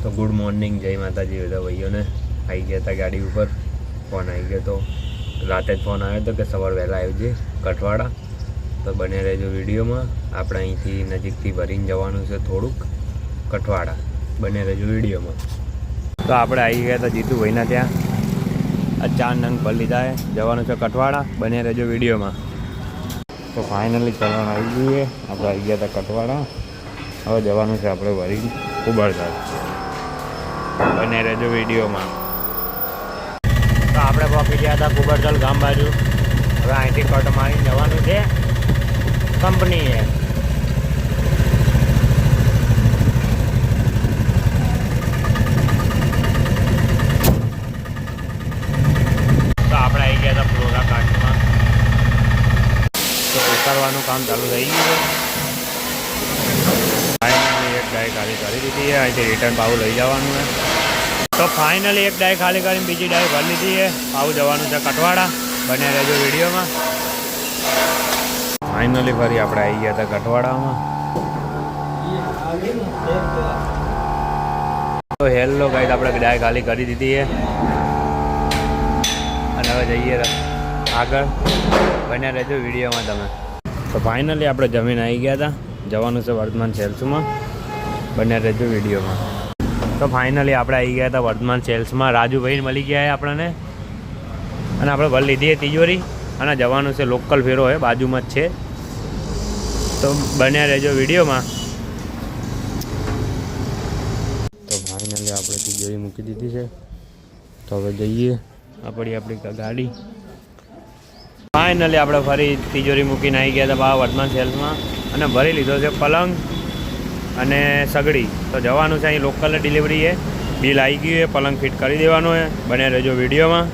તો good morning, જય માતાજી બધા ભાઈઓને। આવી ગયા હતા ગાડી ઉપર, ફોન આવી ગયો તો રાતે જ ફોન આવ્યો હતો કે સવાર વહેલા આવી છે કઠવાડા, તો બને રહેજો વિડીયોમાં। આપણે અહીંથી નજીકથી ભરીને જવાનું છે થોડુંક કઠવાડા, બને રહેજો વિડીયોમાં। તો આપણે આવી ગયા હતા જીતુભાઈના ત્યાં, આ 4 નંગ ભરી લીધા છે, જવાનું છે કઠવાડા, બને રહેજો વિડીયોમાં। તો ફાઇનલી ચલણ આવી ગયું છે, આપણે આવી ગયા હતા કઠવાડા, હવે જવાનું છે આપણે ભરી કુબરતલ, બને રહેજો વિડીયોમાં। તો આપણે પહોંચી ગયા હતા કુબરતલ ગામ બાજુ, હવે અહીંથી કટ મારી જવાનું છે કંપનીએ। તો આપણે આવી ગયા હતા ફ્લોરા કાંઠમાં, તો ઉતારવાનું કામ ચાલુ થઈ ગયું છે। ફાઇનલી એક ડાય ખાલી કરી દીધી છે, અહીંથી રિટર્ન પાવ લઈ જવાનું છે। તો ફાઇનલી એક ડાય ખાલી કરીને બીજી ડાય ભરી લીધી છે, પાવ જવાનું છે કઠવાડા, બને રહેજો વિડીયોમાં। ફાઇનલી ફરી આપણે આવી ગયા હતા કઠવાડામાં। તો હેલો ગાઈસ, આપણે ડાય ખાલી કરી દીધી છે અને હવે જઈએ આગળ, બને રહેજો વિડીયોમાં તમે। તો ફાઇનલી આપણે જમીન આવી ગયા હતા, જવાનું છે વર્ધમાન સેલ્સમાં, બને રહેજો વિડીયોમાં। તો ફાઇનલી આપણે આવી ગયા હતા વર્ધમાન સેલ્સમાં, રાજુભાઈ મળી ગયા આપણને, અને આપણે ભરી લીધી છે તિજોરી, અને જવાનું છે લોકલ ફેરો છે, બાજુમાં જ છે, તો બને રહેજો વિડીયોમાં। તો ફાઇનલી આપણે તિજોરી મૂકી દીધી છે, તો હવે જઈએ આપણી ગાડી। ફાઇનલી આપણે ફરી તિજોરી મૂકીને આવી ગયા હતા વર્ધમાન સેલ્સમાં, અને ભરી લીધો છે પલંગ અને સગડી, તો જવાનું છે અહીં લોકલ ડિલિવરી છે, બિલ આવી ગયું છે, પલંગ ફિટ કરી દેવાનો છે, બને રહેજો વિડીયોમાં।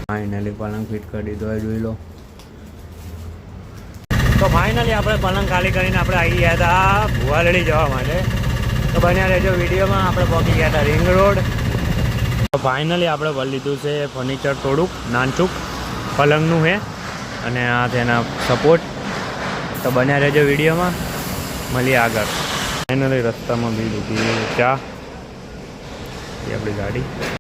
ફાઇનલી પલંગ ફિટ કરી દીધો હોય, જોઈ લો। તો ફાઇનલી આપણે પલંગ ખાલી કરીને આપણે આવી ગયા હતા ભુવાલડી જવા માટે, તો બને રહેજો વિડીયોમાં। આપણે પહોંચી ગયા હતા રિંગ રોડ। તો ફાઇનલી આપણે ભરી લીધું છે ફર્નિચર, થોડુંક નાનચૂક પલંગનું છે, અને આ તેના સપોર્ટ, તો બને રહેજો વિડીયોમાં, મળીએ આગળ। ફાઇનલી રસ્તામાં બી લીધી ચા, એ આપણી ગાડી।